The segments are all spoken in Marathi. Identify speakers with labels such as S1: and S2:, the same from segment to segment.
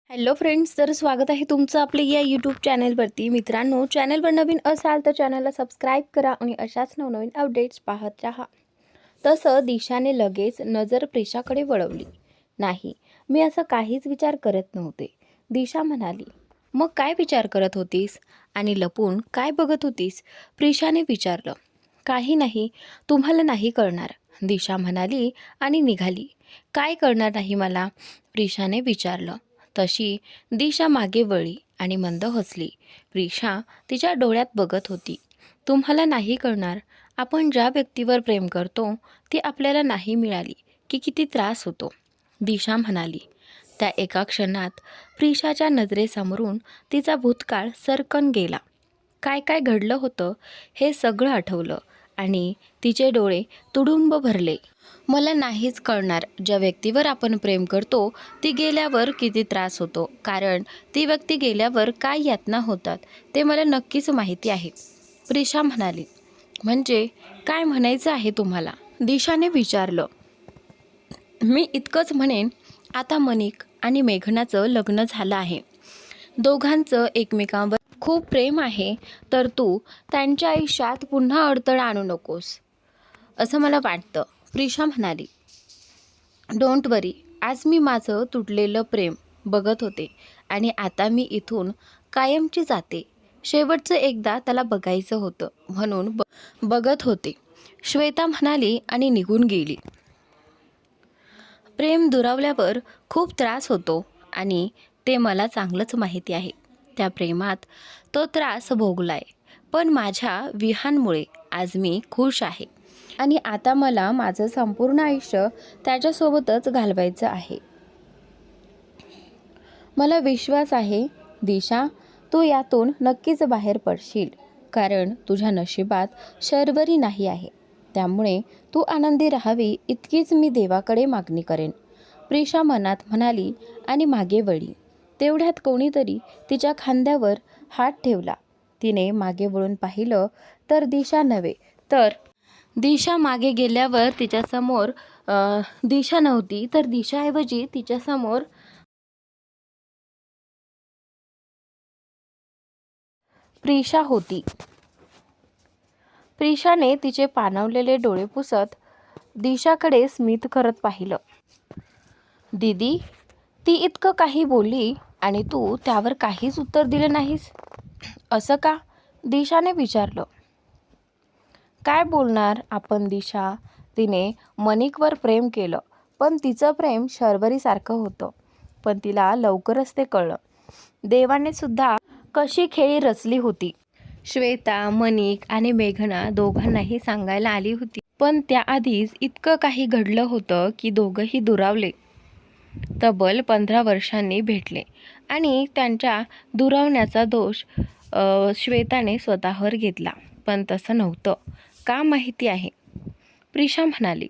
S1: हॅलो फ्रेंड्स, तर स्वागत आहे तुमचं आपले या यूट्यूब चॅनलवरती. मित्रांनो, चॅनलवर नवीन असाल तर चॅनलला सबस्क्राईब करा आणि अशाच नवनवीन अपडेट्स पाहत राहा. तसं दिशाने लगेच नजर प्रिशाकडे वळवली. नाही, मी असं काहीच विचार करत नव्हते. दिशा म्हणाली. मग काय विचार करत होतीस आणि लपून काय बघत होतीस? प्रिशाने विचारलं. काही नाही, तुम्हाला नाही कळणार, दिशा म्हणाली आणि निघाली. काय कळणार नाही मला? प्रिशाने विचारलं. तशी दिशा मागे वळली आणि मंद हसली. प्रिशा तिच्या डोळ्यात बघत होती. तुम्हाला नाही कळणार, आपण ज्या व्यक्तीवर प्रेम करतो ती आपल्याला नाही मिळाली की किती त्रास होतो, दिशा म्हणाली. त्या एका क्षणात प्रिशाच्या नजरेसमोरून तिचा भूतकाळ सरकन गेला. काय काय घडलं होतं हे सगळं आठवलं आणि तिचे डोळे तुडुंब भरले. मला नाहीच कळणार, ज्या व्यक्तीवर आपण प्रेम करतो ती गेल्यावर किती त्रास होतो, कारण ती व्यक्ती गेल्यावर काय यातना होतात ते मला नक्कीच माहिती आहे, प्रिशा म्हणाली. म्हणजे काय म्हणायचं आहे तुम्हाला? दिशाने विचारलं. मी इतकंच म्हणेन, आता मनिक आणि मेघनाचं लग्न झालं आहे. दोघांचं एकमेकांवर खूप प्रेम आहे, तर तू त्यांच्या आयुष्यात पुन्हा अडथळा आणू नकोस असं मला वाटतं, प्रिशा म्हणाली. डोंट वरी, आज मी माझं तुटलेलं प्रेम बघत होते आणि आता मी इथून कायमची जाते. शेवटचं एकदा त्याला बघायचं होतं म्हणून बघत होते, श्वेता म्हणाली आणि निघून गेली. प्रेम दुरावल्यावर खूप त्रास होतो आणि ते मला चांगलंच माहिती आहे. त्या प्रेमात तो त्रास भोगलाय, पण माझ्या विहानमुळे आज मी खुश आहे आणि आता मला माझं संपूर्ण आयुष्य त्याच्यासोबतच घालवायचं आहे. मला विश्वास आहे दिशा, तू यातून नक्कीच बाहेर पडशील, कारण तुझ्या नशिबात शर्वरी नाही आहे. त्यामुळे तू आनंदी राहावी इतकीच मी देवाकडे मागणी करेन, प्रिशा मनात म्हणाली आणि मागे वळली. तेवढ्यात कोणीतरी तिच्या खांद्यावर हात ठेवला. तिने मागे वळून पाहिलं तर दिशा नव्हे, तर दिशा मागे गेल्यावर तिच्यासमोर दिशा नव्हती, तर दिशाऐवजी तिच्यासमोर प्रिशा होती. प्रिशाने तिचे पाणावलेले डोळे पुसत दिशाकडे स्मित करत पाहिलं. दीदी, ती इतकं काही बोलली आणि तू त्यावर काहीच उत्तर दिलं नाहीस, असं का? दिशाने विचारलं. काय बोलणार आपण दिशा? तिने मनिकवर प्रेम केलं, पण तिचं प्रेम शर्वरीसारखं होतं. पण तिला लवकरच ते कळलं. देवाने सुद्धा कशी खेळी रचली होती. श्वेता, मनिक आणि मेघना दोघांनाही सांगायला आली होती, पण त्याआधीच इतकं काही घडलं होतं की दोघंही दुरावले. तब्बल 15 वर्षांनी भेटले आणि त्यांच्या दुरावण्याचा दोष श्वेताने स्वतःवर घेतला. पण तसं नव्हतं. का माहिती आहे? प्रिशा म्हणाली.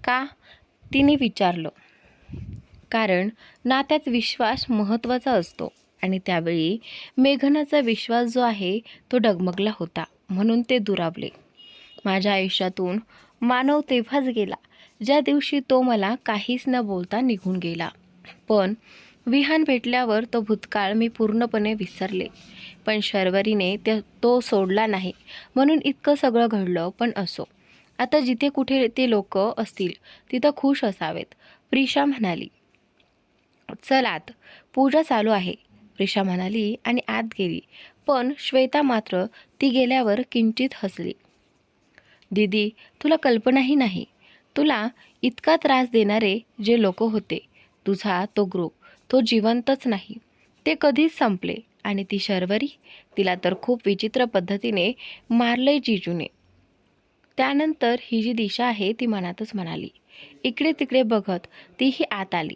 S1: का? तिने विचारलं. कारण नात्यात विश्वास महत्त्वाचा असतो आणि त्यावेळी मेघनाचा विश्वास जो आहे तो डगमगला होता, म्हणून ते दुरावले. माझ्या आयुष्यातून मानव तेव्हाच गेला ज्या दिवशी तो मला काहीच न बोलता निघून गेला. पण विहान भेटल्यावर तो भूतकाळ मी पूर्णपणे विसरले. पण शर्वरीने तो सोडला नाही, म्हणून इतकं सगळं घडलं. पण असो, आता जिथे कुठे ते लोक असतील तिथं खुश असावेत, प्रिशा म्हणाली. चल आत, पूजा चालू आहे, प्रिशा म्हणाली आणि आत गेली. पण श्वेता मात्र ती गेल्यावर किंचित हसली. दीदी, तुला कल्पनाही नाही, तुला इतका त्रास देणारे जे लोक होते, तुझा तो ग्रुप, तो जिवंतच नाही, ते कधीच संपले. आणि ती शर्वरी, तिला तर खूप विचित्र पद्धतीने मारलंय जिजूने. त्यानंतर ही जी दिशा आहे ती मनातच म्हणाली. इकडे तिकडे बघत तीही आत आली.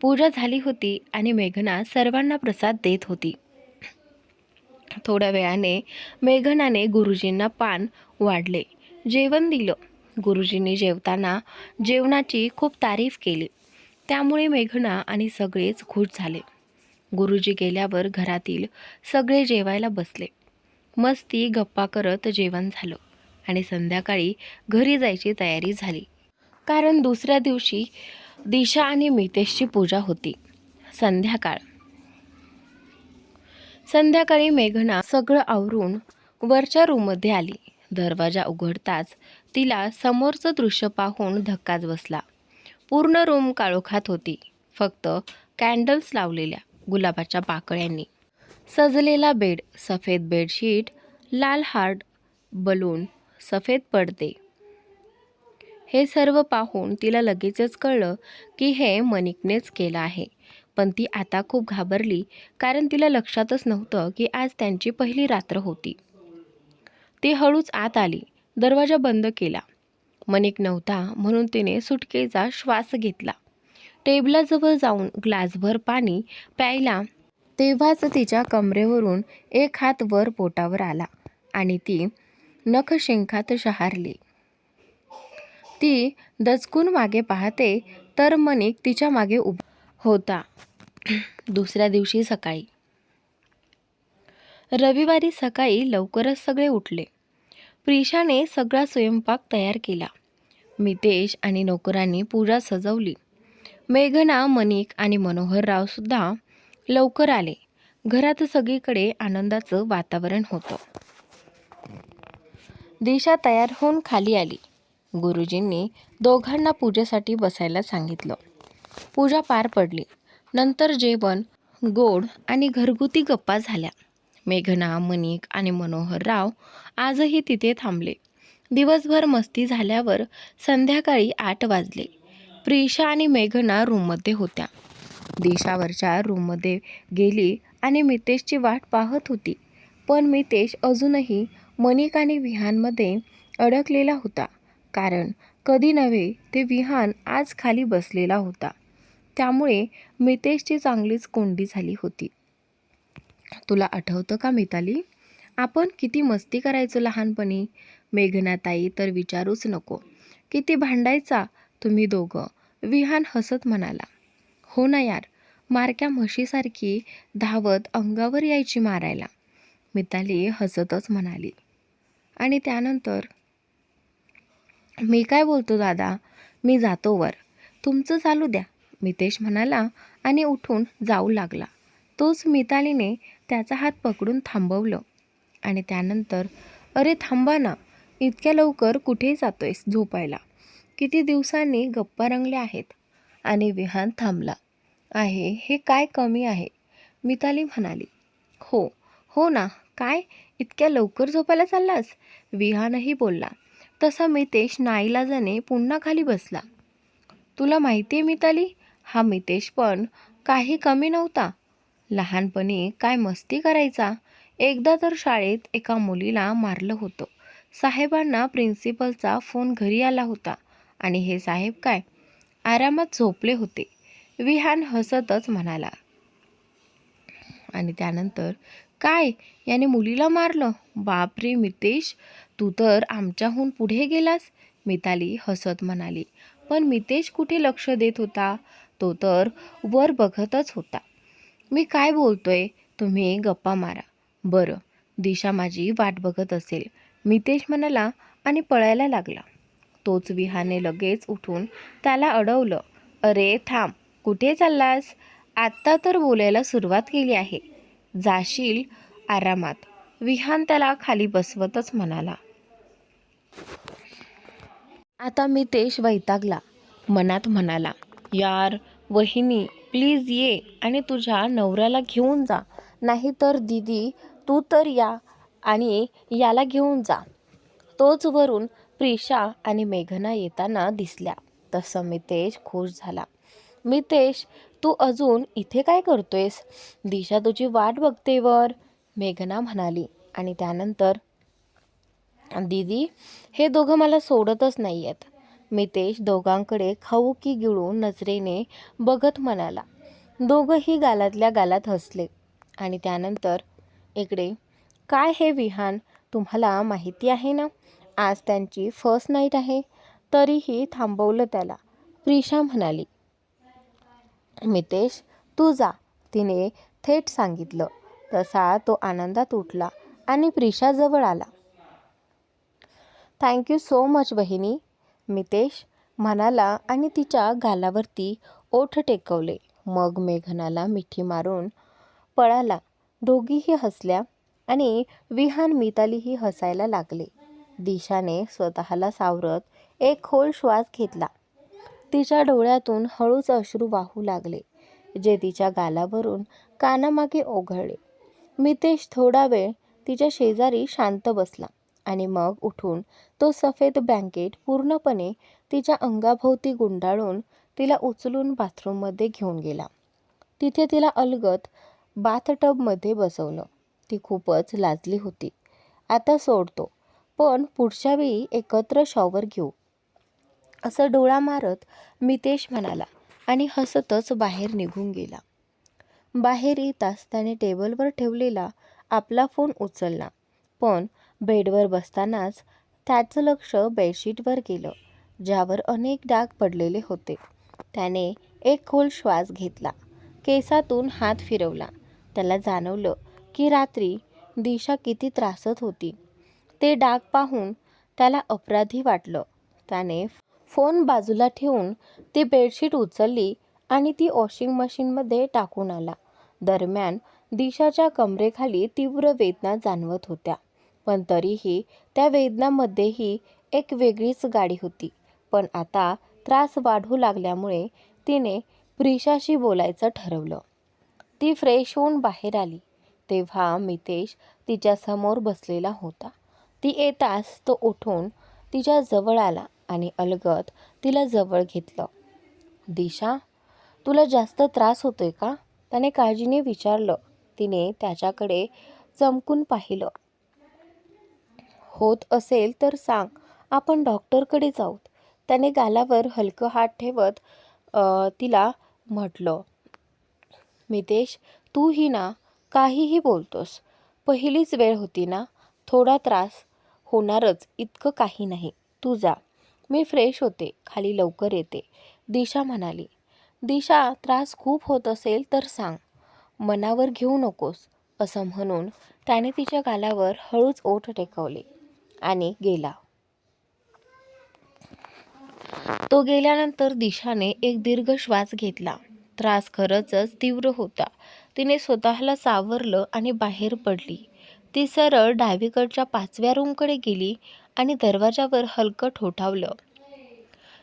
S1: पूजा झाली होती आणि मेघना सर्वांना प्रसाद देत होती. थोड्या वेळाने मेघनाने गुरुजींना पान वाढले, जेवण दिलं. गुरुजींनी जेवताना जेवणाची खूप तारीफ केली. त्यामुळे मेघना आणि सगळेच खुश झाले. गुरुजी गेल्यावर घरातील सगळे जेवायला बसले. मस्ती गप्पा करत जेवण झालं आणि संध्याकाळी घरी जायची तयारी झाली, कारण दुसऱ्या दिवशी दिशा आणि मितेशची पूजा होती. संध्याकाळ. संध्याकाळी मेघना सगळं आवरून वरच्या रूममध्ये आली. दरवाजा उघडताच तिला समोरचं दृश्य पाहून धक्काच बसला. पूर्ण रूम काळोखात होती. फक्त कॅन्डल्स लावलेल्या गुलाबाच्या पाकळ्यांनी सजलेला बेड, सफेद बेडशीट, लाल हार्ट बलून, सफेद पडदे. हे सर्व पाहून तिला लगेचच कळलं की हे मनिकनेच केलं आहे. पण ती आता खूप घाबरली, कारण तिला लक्षातच नव्हतं की आज त्यांची पहिली रात्र होती. ती हळूच आत आली, दरवाजा बंद केला. मनिक नव्हता म्हणून तिने सुटकेचा श्वास घेतला. टेबलाजवळ जाऊन ग्लासभर पाणी प्यायला, तेव्हाच तिच्या कमरेवरून एक हात वर पोटावर आला आणि ती नखशिंखात शहारली. ती दचकून मागे पाहते तर मनिक तिच्या मागे उभा होता. दुसऱ्या दिवशी सकाळी. रविवारी सकाळी लवकरच सगळे उठले. प्रिशाने सगळा स्वयंपाक तयार केला. मितेश आणि नोकरांनी पूजा सजवली. मेघना, मनिक आणि मनोहरराव सुद्धा लवकर आले. घरात सगळीकडे आनंदाचं वातावरण होतं. दिशा तयार होऊन खाली आली. गुरुजींनी दोघांना पूजेसाठी बसायला सांगितलं. पूजा पार पडली. नंतर जेवण, गोड आणि घरगुती गप्पा झाल्या. मेघना, मनिक आणि मनोहरराव आजही तिथे थांबले. दिवसभर मस्ती झाल्यावर संध्याकाळी 8 वाजले. प्रिशा आणि मेघना रूममध्ये होत्या. दिशा वरच्या रूममध्ये गेली आणि मितेशची वाट पाहत होती. पण मितेश अजूनही मनिक आणि विहानमध्ये अडकलेला होता. कारण कधी नव्हे ते विहान आज खाली बसलेला होता. त्यामुळे मितेशची चांगलीच कोंडी झाली होती. तुला आठवतं का मिताली, आपण किती मस्ती करायचो लहानपणी? मेघनाताई तर विचारूच नको. किती भांडायचा तुम्ही दोघं, विहान हसत म्हणाला. हो ना यार, मारक्या म्हशीसारखी धावत अंगावर यायची मारायला, मिताली हसतच म्हणाली. आणि त्यानंतर, मी काय बोलतो दादा, मी जातो वर, तुमचं चालू द्या, मितेश म्हणाला आणि उठून जाऊ लागला. तोच मितालीने त्याचा हात पकडून थांबवलं आणि त्यानंतर, अरे थांबा ना, इतक्या लवकर कुठे जातोयस झोपायला? किती दिवसांनी गप्पा रंगल्या आहेत. आणि विहान थांबला आहे हे काय कमी आहे? मिताली म्हणाली. हो हो ना, काय इतक्या लवकर झोपायला चाललास? विहानही बोलला. तसा मितेश नाईलाजाने पुन्हा खाली बसला. तुला माहिती आहे मिताली, हा मितेश पण काही कमी नव्हता. लहानपणी काय मस्ती करायचा. एकदा तर शाळेत एका मुलीला मारलं होतं. साहेबांना प्रिन्सिपलचा फोन घरी आला होता आणि हे साहेब काय आरामात झोपले होते. विहान हसतच म्हणाला. आणि त्यानंतर, काय याने मुलीला मारलं? बापरे मितेश, तू तर आमच्याहून पुढे गेलास, मिताली हसत म्हणाली. पण मितेश कुठे लक्ष देत होता? तो तर वर बघतच होता. मी काय बोलतोय, तुम्ही गप्पा मारा. बरं, दिशा माझी वाट बघत असेल, मितेश म्हणाला आणि पळायला लागला. तोच विहाने लगेच उठून त्याला अडवलं. अरे थांब, कुठे चाललास? आत्ता तर बोलायला सुरुवात केली आहे, जाशील आरामात, विहान त्याला खाली बसवतच म्हणाला. आता मितेश वैतागला. मनात म्हणाला, यार वहिनी प्लीज ये आणि तुझ्या नवऱ्याला घेऊन जा, नाही तर दीदी तू तर या आणि याला घेऊन जा. तोच वरून प्रिशा आणि मेघना येताना दिसल्या. तसं मितेश खुश झाला. मितेश, तू अजून इथे काय करतोयस? दिशा तुझी वाट बघते वर, मेघना म्हणाली. आणि त्यानंतर, दीदी हे दोघं मला सोडतच नाही आहेत. मितेश दोघांकडे खाऊ की गिळून नजरेने बघत म्हणाला. दोघंही गालातल्या गालात हसले. आणि त्यानंतर, इकडे काय हे विहान, तुम्हाला माहिती आहे ना आज त्यांची फर्स्ट नाईट आहे? तरीही थांबवलं त्याला, प्रिशा म्हणाली. मितेश तू जा, तिने थेट सांगितलं. तसा तो आनंदात उठला आणि प्रिशाजवळ आला. थँक्यू सो मच बहिणी, मितेश म्हणाला आणि तिच्या गालावरती ओठ टेकवले. मग मेघनाला मिठी मारून पळाला. दोघीही हसल्या आणि विहान मितालीही हसायला लागले. दिशाने स्वतःला सावरत एक खोल श्वास घेतला. तिच्या डोळ्यातून हळूच अश्रू वाहू लागले, जे तिच्या गालावरून कानामागे ओघळले. मितेश थोडा वेळ तिच्या शेजारी शांत बसला आणि मग उठून तो सफेद ब्लँकेट पूर्णपणे तिच्या अंगाभोवती गुंडाळून तिला उचलून बाथरूममध्ये घेऊन गेला. तिथे तिला अलगद बाथटबमध्ये बसवलं. ती खूपच लाजली होती. आता सोडतो, पण पुढच्या वेळी एकत्र शॉवर घेऊ, असं डोळा मारत मितेश म्हणाला आणि हसतच बाहेर निघून गेला. बाहेर येताच त्याने टेबलवर ठेवलेला आपला फोन उचलला, पण बेडवर बसतानाच त्याचं लक्ष बेडशीटवर गेलं, ज्यावर अनेक डाग पडलेले होते. त्याने एक खोल श्वास घेतला, केसातून हात फिरवला. त्याला जाणवलं की रात्री दिशा किती त्रासत होती. ते डाग पाहून त्याला अपराधी वाटलं. त्याने फोन बाजूला ठेवून ती बेडशीट उचलली आणि ती वॉशिंग मशीनमध्ये टाकून आला. दरम्यान दिशाच्या कमरेखाली तीव्र वेदना जाणवत होत्या, पण तरीही त्या वेदनांमध्येही एक वेगळीच गाडी होती. पण आता त्रास वाढू लागल्यामुळे तिने प्रिशाशी बोलायचं ठरवलं. ती फ्रेश होऊन बाहेर आली तेव्हा मितेश तिच्यासमोर बसलेला होता. ती येताच तो उठून तिच्या जवळ आला आणि अलगद तिला जवळ घेतलं. दिशा, तुला जास्त त्रास होतोय का? त्याने काळजीने विचारलं. तिने त्याच्याकडे चमकून पाहिलं. होत असेल तर सांग, आपण डॉक्टरकडे जाऊत, त्याने गालावर हलकं हात ठेवत तिला म्हटलं. मितेश, तूही ना काहीही बोलतोस. पहिलीच वेळ होती ना, थोडा त्रास होणारच, इतकं काही नाही. तू जा, मी फ्रेश होते, खाली लवकर येते, दिशा म्हणाली. दिशा, त्रास खूप होत असेल तर सांग, मनावर घेऊ नकोस, असं म्हणून त्याने तिच्या गालावर हळूच ओठ टेकवले आणि गेला. तो गेल्यानंतर दिशाने एक दीर्घ श्वास घेतला. त्रास खरंच तीव्र होता. तिने स्वतःला सावरलं आणि बाहेर पडली. ती सरळ डावीकडच्या 5व्या रूमकडे गेली आणि दरवाजावर हलकं ठोठावलं.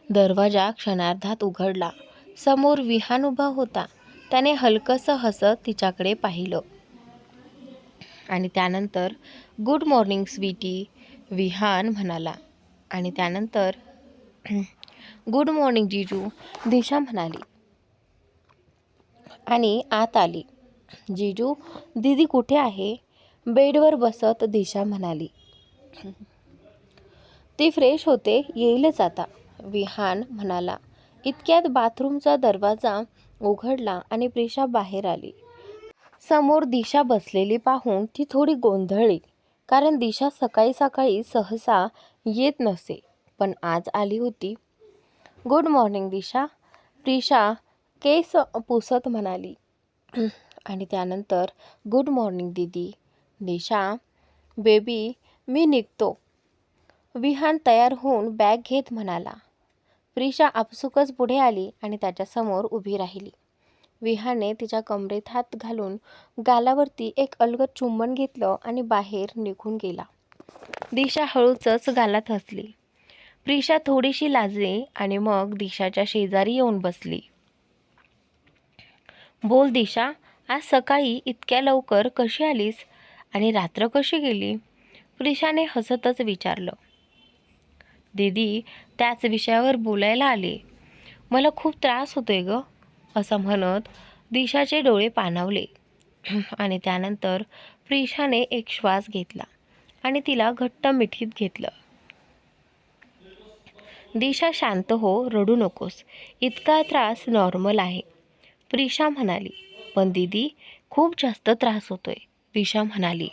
S1: दरवाजा क्षणार्धात उघडला. समोर विहान उभा होता. त्याने हलकंसं हसत तिच्याकडे पाहिलं आणि त्यानंतर गुड मॉर्निंग स्वीटी, विहान म्हणाला. आणि त्यानंतर गुड मॉर्निंग जीजू, दिशा म्हणाली आणि आत आली. जीजू, दीदी कुठे आहे? बेडवर बसत दिशा म्हणाली. ती फ्रेश होते, येईलच आता, विहान म्हणाला. इतक्यात बाथरूमचा दरवाजा उघडला आणि प्रिशा बाहेर आली. समोर दिशा बसलेली पाहून ती थोडी गोंधळली, कारण दिशा सकाळी सकाळी सहसा येत नसे, पण आज आली होती. गुड मॉर्निंग दिशा, प्रिशा केस पुसत म्हणाली. आणि त्यानंतर गुड मॉर्निंग दीदी. दिशा, बेबी मी निघतो, विहान तयार होऊन बॅग घेत म्हणाला. प्रिशा आपसुकच पुढे आली आणि त्याच्यासमोर उभी राहिली. विहाने तिच्या कमरेत हात घालून गालावरती एक अलगद चुंबन घेतलं आणि बाहेर निघून गेला. दिशा हळूच गालात हसली. प्रिशा थोडीशी लाजली आणि मग दिशाच्या शेजारी येऊन बसली. बोल दिशा, आज सकाळी इतक्या लवकर कशी आलीस आणि रात्र कशी गेली? प्रिशाने हसतच विचारलं. दीदी, त्याच विषयावर बोलायला आले. मला खूप त्रास होतोय ग, असं म्हणत दिशाचे डोळे पाणावले. आणि त्यानंतर प्रिशाने एक श्वास घेतला आणि तिला घट्ट मिठीत घेतलं. दिशा शांत हो, रडू नकोस, इतका त्रास नॉर्मल आहे, प्रिशा म्हणाली. पण दीदी, खूप जास्त त्रास होतोय, दिशा म्हणाली.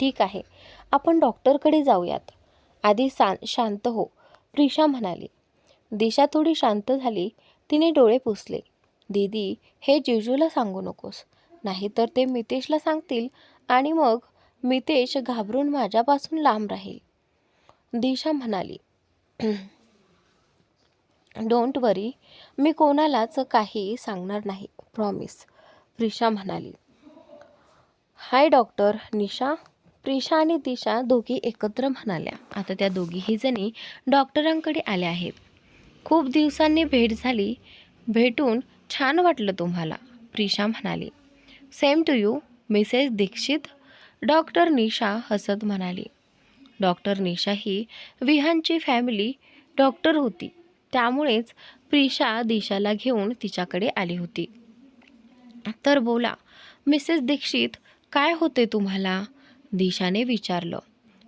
S1: ठीक आहे, आपण डॉक्टरकडे जाऊयात, आधी शांत हो, प्रिशा म्हणाली. दिशा थोडी शांत झाली. तिने डोळे पुसले. दीदी, हे जिजूला सांगू नकोस, नाहीतर ते मितेशला सांगतील आणि मग मितेश घाबरून माझ्यापासून लांब राहील, दिशा म्हणाली. डोंट वरी, मी कोणालाच काही सांगणार नाही, प्रॉमिस, प्रिशा म्हणाली. हाय डॉक्टर निशा, प्रिशा आणि दिशा दोघी एकत्र म्हणाल्या. आता त्या दोघीही जणी डॉक्टरांकडे आल्या आहेत. खूप दिवसांनी भेट झाली, भेटून छान वाटलं तुम्हाला, प्रिशा म्हणाली. Same to you Mrs Dikshit, doctor Nisha हसत म्हणाली. डॉक्टर निशा ही विहानची फॅमिली डॉक्टर होती, त्यामुळेच प्रिशा दिशाला घेऊन तिच्याकडे आली होती. तर बोला मिसेस दीक्षित, काय होते तुम्हाला, दिशाने विचारलं.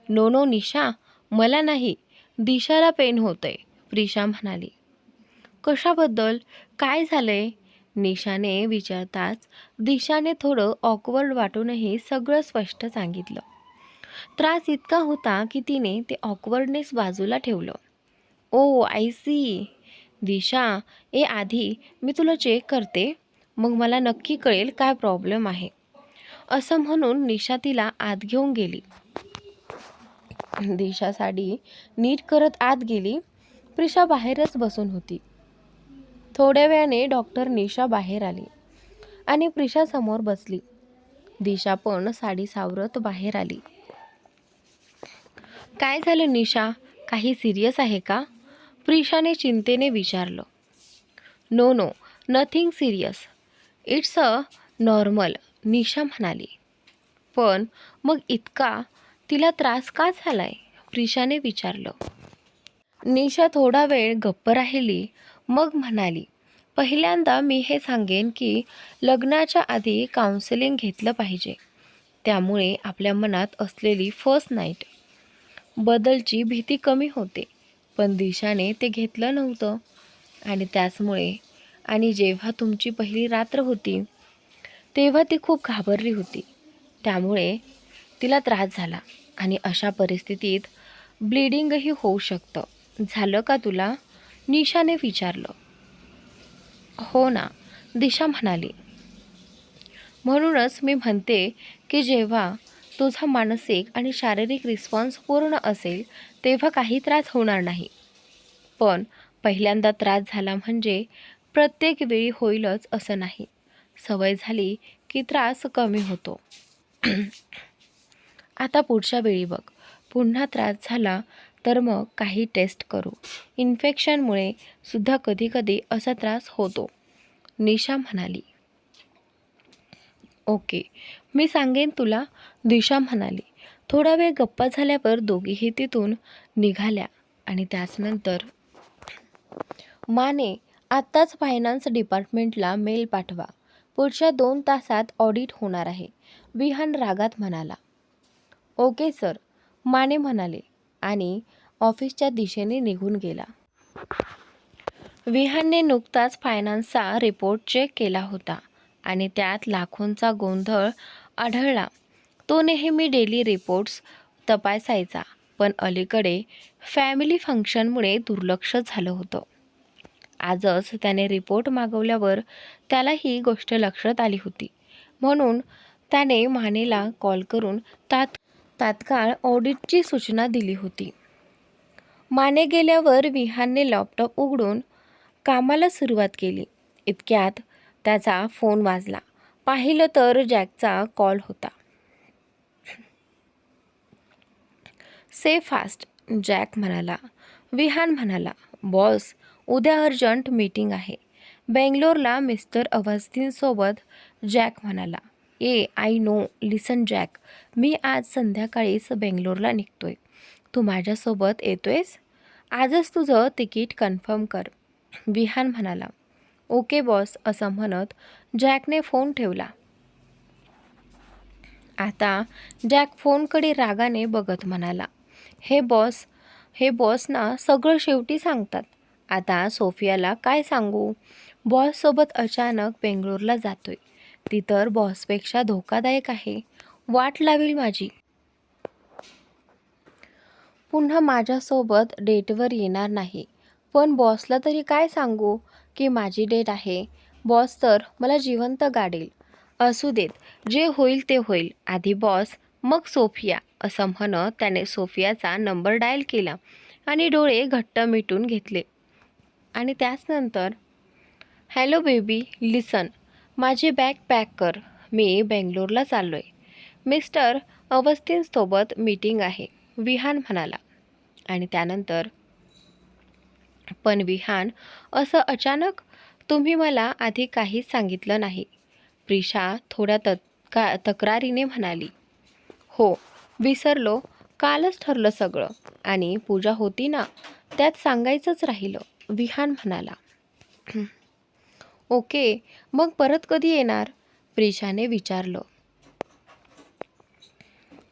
S1: नो नो निशा, मला नाही, दिशाला पेन होतंय, प्रिशा म्हणाली. कशाबद्दल, काय झालंय, निशाने विचारताच दिशाने थोडं ऑकवर्ड वाटूनही सगळं स्पष्ट सांगितलं. त्रास इतका होता की तिने ते ऑकवर्डनेस बाजूला ठेवलं. ओ आय सी, दिशा, आधी मी तुला चेक करते, मग मला नक्की कळेल काय प्रॉब्लेम आहे, असं म्हणून निशा तिला आत घेऊन गेली. दिशा साडी नीट करत आत गेली. प्रिशा बाहेरच बसून होती. थोड्या वेळाने डॉक्टर निशा बाहेर आली आणि प्रिशा समोर बसली. दिशा पण साडी सावरत बाहेर आली. काय झालं निशा, काही सिरियस आहे का, प्रिशाने चिंतेने विचारलं. No no, nothing serious, it's a normal, Nisha म्हणाली. पण मग इतका तिला त्रास का झालाय, प्रिशाने विचारलं. निशा थोडा वेळ गप्प राहिली, मग म्हणाली. पहिल्यांदा मी हे सांगेन की लग्नाच्या आधी काउन्सिलिंग घेतलं पाहिजे. त्यामुळे आपल्या मनात असलेली फर्स्ट नाईट बदलची भीती कमी होते. पण दिशाने ते घेतलं नव्हतं आणि त्याचमुळे, आणि जेव्हा तुमची पहिली रात्र होती तेव्हा ती खूप घाबरली होती, त्यामुळे तिला त्रास झाला आणि अशा परिस्थितीत ब्लिडिंगही होऊ शकतं. झालं का तुला, निशाने विचारलं. हो ना, दिशा म्हणाली. म्हणूनच मी म्हणते की जेव्हा तुझा मानसिक आणि शारीरिक रिस्पॉन्स पूर्ण असेल तेव्हा काही त्रास होणार नाही. पण पहिल्यांदा त्रास झाला म्हणजे प्रत्येक वेळी होईलच असं नाही. सवय झाली की त्रास कमी होतो. आता पुढच्या वेळी बघ, पुन्हा त्रास झाला तर मग काही टेस्ट करू. इन्फेक्शनमुळे सुद्धा कधीकधी असा त्रास होतो, निशा म्हणाली. ओके, मी सांगेन तुला, दिशा म्हणाली. थोडा वेळ गप्पा झाल्यावर दोघीही तिथून निघाल्या आणि त्याचनंतर माने, आत्ताच फायनान्स डिपार्टमेंटला मेल पाठवा, पुढच्या 2 तासात ऑडिट होणार आहे, विहान रागात म्हणाला. ओके सर, माने म्हणाले आणि ऑफिसच्या दिशेने निघून गेला. विहानने नुकताच फायनान्सचा रिपोर्ट चेक केला होता आणि त्यात लाखोंचा गोंधळ आढळला. तो नेहमी डेली रिपोर्ट्स तपासायचा, पण अलीकडे फॅमिली फंक्शनमुळे दुर्लक्ष झालं होतं. आजच त्याने रिपोर्ट मागवल्यावर त्याला ही गोष्ट लक्षात आली होती. म्हणून त्याने मानेला कॉल करून तात्काळ ऑडिटची सूचना दिली होती. माने गेल्यावर विहानने लॅपटॉप उघडून कामाला सुरुवात केली. इतक्यात त्याचा फोन वाजला. पाहिलं तर जॅकचा कॉल होता. से फास्ट, जॅक म्हणाला. विहान म्हणाला, बॉस, उद्या अर्जंट मीटिंग आहे बेंगलोरला मिस्टर अवस्थींसोबत. जॅक म्हणाला. आय नो, लिसन जॅक, मी आज संध्याकाळीच बेंगलोरला निघतोय. तू माझ्यासोबत येतोयस? आजच तुझं तिकीट कन्फर्म कर, विहान म्हणाला. ओके बॉस, असं म्हणत जॅकने फोन ठेवला. आता जॅक फोनकडे रागाने बघत म्हणाला, हे बॉस ना सगळं शेवटी सांगतात. आता सोफियाला काय सांगू? बॉससोबत अचानक बेंगलोरला जातोय. ती तर बॉसपेक्षा धोकादायक आहे, वाट लावेल माझी. पुन्हा माझ्यासोबत डेटवर येणार नाही. पण बॉसला तरी काय सांगू की माझी डेट आहे? बॉस तर मला जिवंत गाडेल. असू देत, जे होईल ते होईल. आधी बॉस, मग सोफिया, असं म्हणत त्याने सोफियाचा नंबर डायल केला आणि डोळे घट्ट मिटून घेतले. आणि त्याचनंतर, हॅलो बेबी, लिसन, माझी बॅग पॅक कर, मी बेंगलोरला चाललो आहे. मिस्टर अवस्थींसोबत मीटिंग आहे, विहान म्हणाला. आणि त्यानंतर, पण विहान, असं अचानक? तुम्ही मला आधी काहीच सांगितलं नाही, प्रिशा थोड्या तक्रारीने म्हणाली. हो, विसरलो, कालच ठरलं सगळं. आणि पूजा होती ना, त्यात सांगायचंच राहिलं, विहान म्हणाला. ओके, मग परत कधी येणार, प्रिशाने विचारलं.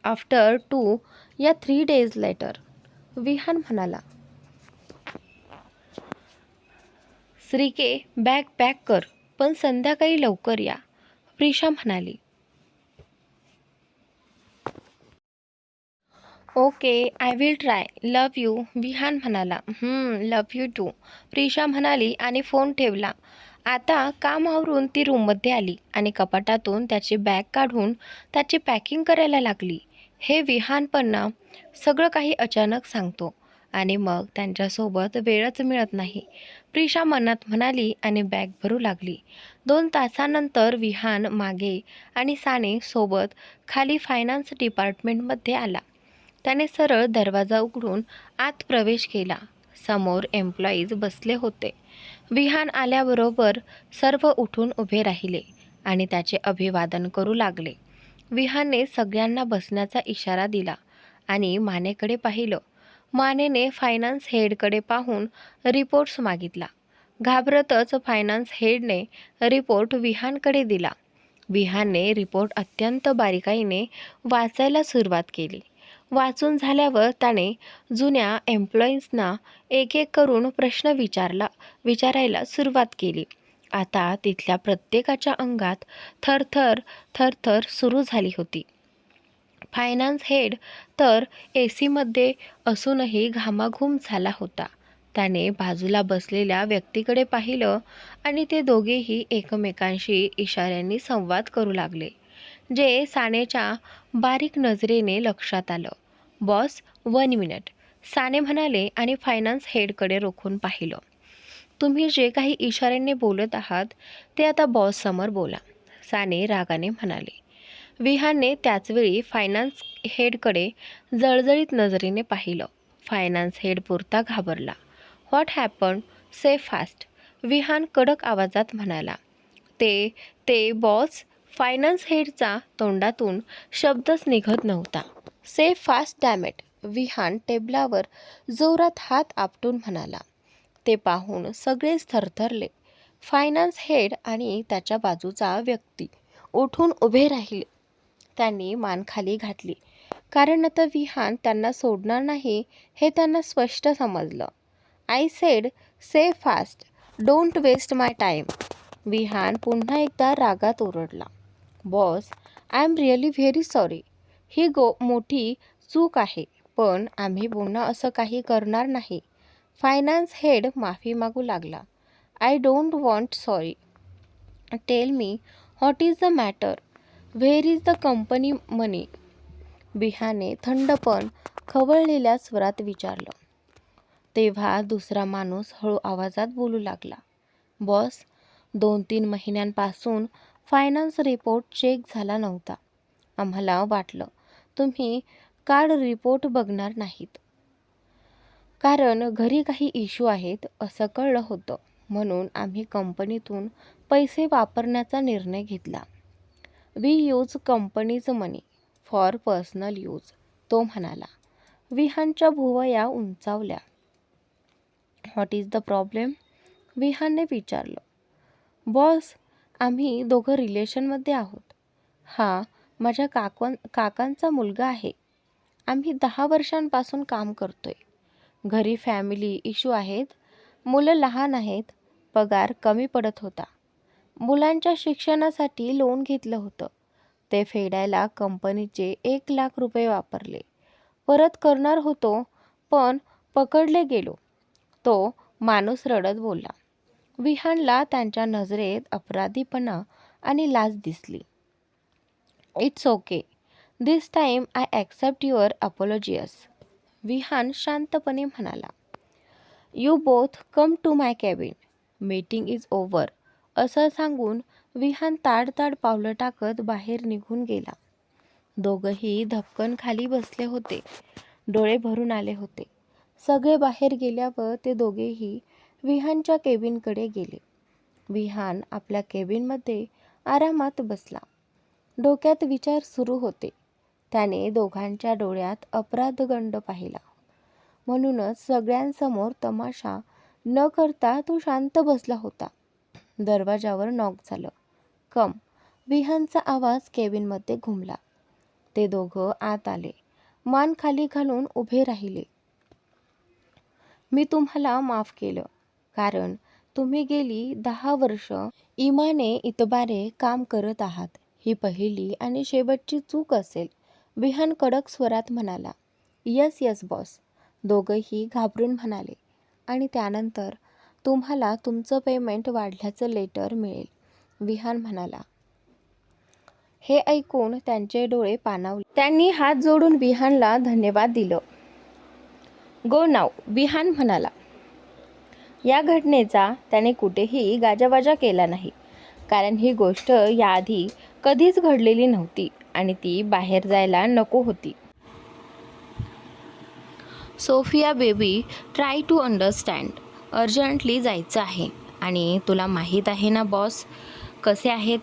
S1: आफ्टर 2 या 3 days लेटर, विहान म्हणाला. श्रीके, बॅग पॅक कर, पण संध्याकाळी लवकर या, प्रिशा म्हणाली. Okay, I will try, love you, Vihan म्हणाला. लव्ह यू टू, प्रिशा म्हणाली आणि फोन ठेवला. आता काम आवरून ती रूममध्ये आली आणि कपाटातून त्याची बॅग काढून त्याची पॅकिंग करायला लागली. हे विहान पण ना, सगळं काही अचानक सांगतो आणि मग त्यांच्यासोबत वेळच मिळत नाही, प्रिशा मनात म्हणाली आणि बॅग भरू लागली. 2 तासानंतर विहान मागे आणि साने सोबत खाली फायनान्स डिपार्टमेंटमध्ये आला. त्याने सरळ दरवाजा उघडून आत प्रवेश केला. समोर एम्प्लॉईज बसले होते. विहान आल्याबरोबर सर्व उठून उभे राहिले आणि त्याचे अभिवादन करू लागले. विहानने सगळ्यांना बसण्याचा इशारा दिला आणि मानेकडे पाहिलं. मानेने फायनान्स हेडकडे पाहून रिपोर्ट्स मागितला. घाबरतच फायनान्स हेडने रिपोर्ट विहानकडे दिला. विहानने रिपोर्ट अत्यंत बारीकाईने वाचायला सुरुवात केली. वाचून झाल्यावर त्याने जुन्या एम्प्लॉईजना एक एक करून प्रश्न विचारायला सुरुवात केली. आता तिथल्या प्रत्येकाच्या अंगात थरथर सुरू झाली होती. फायनान्स हेड तर एसीमध्ये असूनही घामाघूम झाला होता. त्याने बाजूला बसलेल्या व्यक्तीकडे पाहिलं आणि ते दोघेही एकमेकांशी इशाऱ्यांनी संवाद करू लागले, जे सानेच्या बारीक नजरेने लक्षात आलं. बॉस, 1 मिनिट, साने म्हणाले आणि फायनान्स हेडकडे रोखून पाहिलं. तुम्ही जे काही इशाऱ्यांनी बोलत आहात ते आता बॉससमोर बोला, साने रागाने म्हणाले. विहानने त्याचवेळी फायनान्स हेडकडे जळजळीत नजरेने पाहिलं. फायनान्स हेड पुरता घाबरला. What happen, say fast, Vihan कडक आवाजात म्हणाला. ते बॉस, फायनान्स हेडचा तोंडातून शब्दच निघत नव्हता. से फास्ट डॅमेट, विहान टेबलावर जोरात हात आपटून म्हणाला. ते पाहून सगळेच थरथरले. फायनान्स हेड आणि त्याच्या बाजूचा व्यक्ती उठून उभे राहिले. त्यांनी मान खाली घातली, कारण आता विहान त्यांना सोडणार नाही हे त्यांना स्पष्ट समजलं. I said, say fast, don't waste my time, Vihan पुन्हा एकदा रागात ओरडला. Boss, I am really very sorry, ही मोठी चूक आहे, पण आम्ही पुन्हा असं काही करणार नाही. फायनान्स हेड माफी मागू लागला. I don't want sorry, tell me what is the matter, where is the company money, विहाने थंड पण खवळलेल्या स्वरात विचारलं. तेव्हा दुसरा माणूस हळू आवाजात बोलू लागला. बॉस, 2-3 महिन्यांपासून फायनान्स रिपोर्ट चेक झाला नव्हता. आम्हाला वाटलं तुम्ही कार्ड रिपोर्ट बघणार नाहीत, कारण घरी काही इश्यू आहेत असं कळलं होतं. म्हणून आम्ही कंपनीतून पैसे वापरण्याचा निर्णय घेतला. We use companies money for personal use, तो म्हणाला. विहानच्या भुवया उंचावल्या. व्हॉट इज द प्रॉब्लेम, विहानने विचारलं. बॉस, आम्ही दोघं रिलेशनमध्ये आहोत. हा माझ्या काकांचा मुलगा आहे. आम्ही 10 वर्षांपासून काम करतोय. घरी फॅमिली इश्यू आहेत, मुलं लहान आहेत, पगार कमी पडत होता. मुलांच्या शिक्षणासाठी लोन घेतलं होतं. ते फेडायला कंपनीचे 1 लाख रुपये वापरले. परत करणार होतो, पण पकडले गेलो, तो माणूस रडत बोलला. विहानला त्यांच्या नजरेत अपराधीपणा आणि लाज दिसली. It's okay, this time I accept your apologies, Vihan शांतपणे म्हणाला. You both come to my cabin. Meeting is over. असं सांगून विहान ताड पावलं टाकत बाहेर निघून गेला. दोघंही धपकन खाली बसले होते. डोळे भरून आले होते. सगळे बाहेर गेल्यावर ते दोघेही विहानच्या केबिनकडे गेले. विहान आपल्या केबिनमध्ये आरामात बसला. डोक्यात विचार सुरू होते. त्याने दोघांच्या डोळ्यात अपराधगंड पाहिला. म्हणूनच सगळ्यांसमोर तमाशा न करता तो शांत बसला होता. दरवाजावर नॉक झालं. कम. विहानचा आवाज केबिनमध्ये घुमला. ते दोघं आत आले. मान खाली घालून उभे राहिले. मी तुम्हाला माफ केलं, कारण तुम्ही गेली 10 वर्ष इमाने इतबारे काम करत आहात. ही पहिली आणि शेवटची चूक असेल. विहान कडक स्वरात म्हणाला. Yes yes boss. दोघंही घाबरून म्हणाले. आणि त्यानंतर तुम्हाला तुमचं पेमेंट वाढल्याचं लेटर मिळेल, विहान म्हणाला. हे ऐकून त्यांचे डोळे पाणावले. त्यांनी हात जोडून विहानला धन्यवाद दिलं. गो नाव, विहान म्हणाला. या घटनेचा त्याने कुठेही गाजावाजा केला नाही, कारण ही गोष्ट याआधी कधीच घडलेली नव्हती आणि ती बाहेर जायला नको होती. Sophia baby, try to understand. Urgently जायचं आहे आणि तुला माहीत आहे ना बॉस कसे आहेत.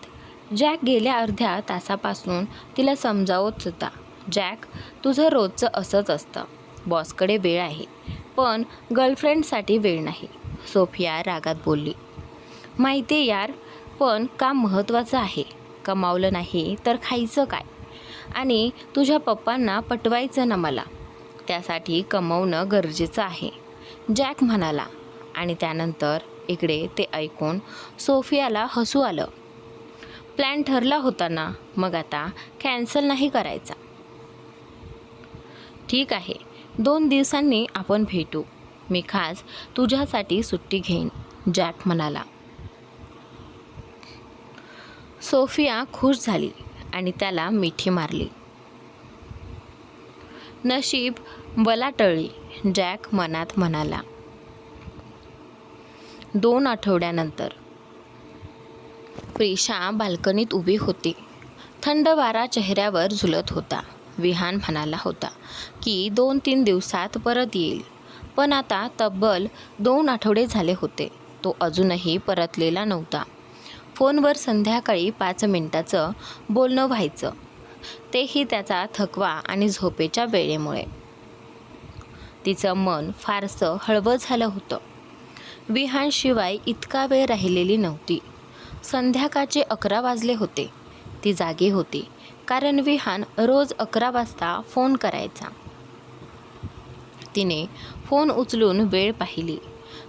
S1: जॅक गेल्या अर्ध्या तासापासून तिला समजावत होता. जॅक, तुझं रोजचं असंच असतं. बॉसकडे वेळ आहे, पण गर्लफ्रेंडसाठी वेळ नाही. सोफिया रागात बोलली. माहिती यार, पण काम महत्त्वाचं आहे. कमावलं नाही तर खायचं काय? आणि तुझ्या पप्पांना पटवायचं ना मला. त्यासाठी कमवणं गरजेचं आहे, जॅक म्हणाला. आणि त्यानंतर इकडे ते ऐकून सोफियाला हसू आलं. प्लॅन ठरला होता ना, मग आता कॅन्सल नाही करायचा. ठीक आहे, 2 दिवसांनी आपण भेटू. मी खास तुझ्यासाठी सुट्टी घेईन, जॅक म्हणाला. सोफिया खुश झाली आणि त्याला मिठी मारली. नशीब बलाटळी, जॅक मनात म्हणाला. 2 आठवड्यानंतर प्रिशा बाल्कनीत उभी होती. थंड वारा चेहऱ्यावर झुलत होता. विहान म्हणाला होता की 2-3 दिवसात परत येईल, पण आता तब्बल 2 आठवडे झाले होते. तो अजूनही परतलेला नव्हता. फोनवर संध्याकाळी 5 मिनिटाचं बोलणं व्हायचं, तेही त्याचा थकवा आणि झोपेच्या वेळेमुळे. तिचं मन फारसं हळवं झालं होतं. विहानशिवाय इतका वेळ राहिलेली नव्हती. संध्याकाळचे 11 वाजले होते. ती जागी होती, कारण विहान रोज 11 वाजता फोन करायचा. तिने फोन उचलून वेळ पाहिली.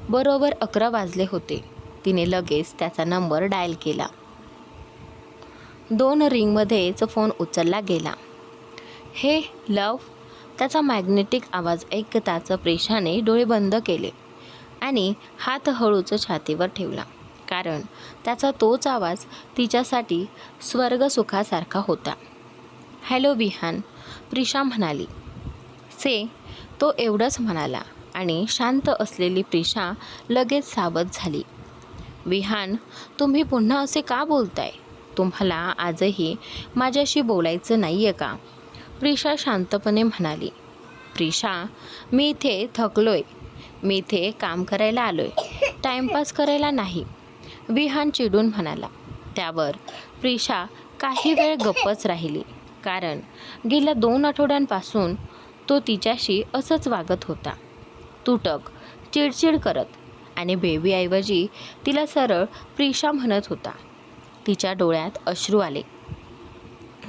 S1: बरोबर 11 वाजले होते. तिने लगेच त्याचा नंबर डायल केला. 2 रिंगमध्येच फोन उचलला गेला. हे लव. त्याचा मॅग्नेटिक आवाज ऐकताच प्रेशाने डोळे बंद केले आणि हात हळूच छातीवर ठेवला, कारण त्याचा तोच आवाज तिच्यासाठी स्वर्गसुखासारखा होता. हॅलो विहान, प्रिशा म्हणाली. से. तो एवढंच म्हणाला आणि शांत असलेली प्रिशा लगेच सावध झाली. विहान, तुम्ही पुन्हा असे का बोलताय? तुम्हाला आजही माझ्याशी बोलायचं नाही आहे का? प्रिशा शांतपणे म्हणाली. प्रिशा, मी इथे थकलोय. मी इथे काम करायला आलोय, टाइमपास करायला नाही, विहान चिडून म्हणाला. त्यावर प्रिशा काही वेळ गप्पच राहिली, कारण गेल्या 2 आठवड्यांपासून तो तिच्याशी असंच वागत होता. तुटक, चिडचिड करत आणि बेबीऐवजी तिला सरळ प्रिशा म्हणत होता. तिच्या डोळ्यात अश्रू आले.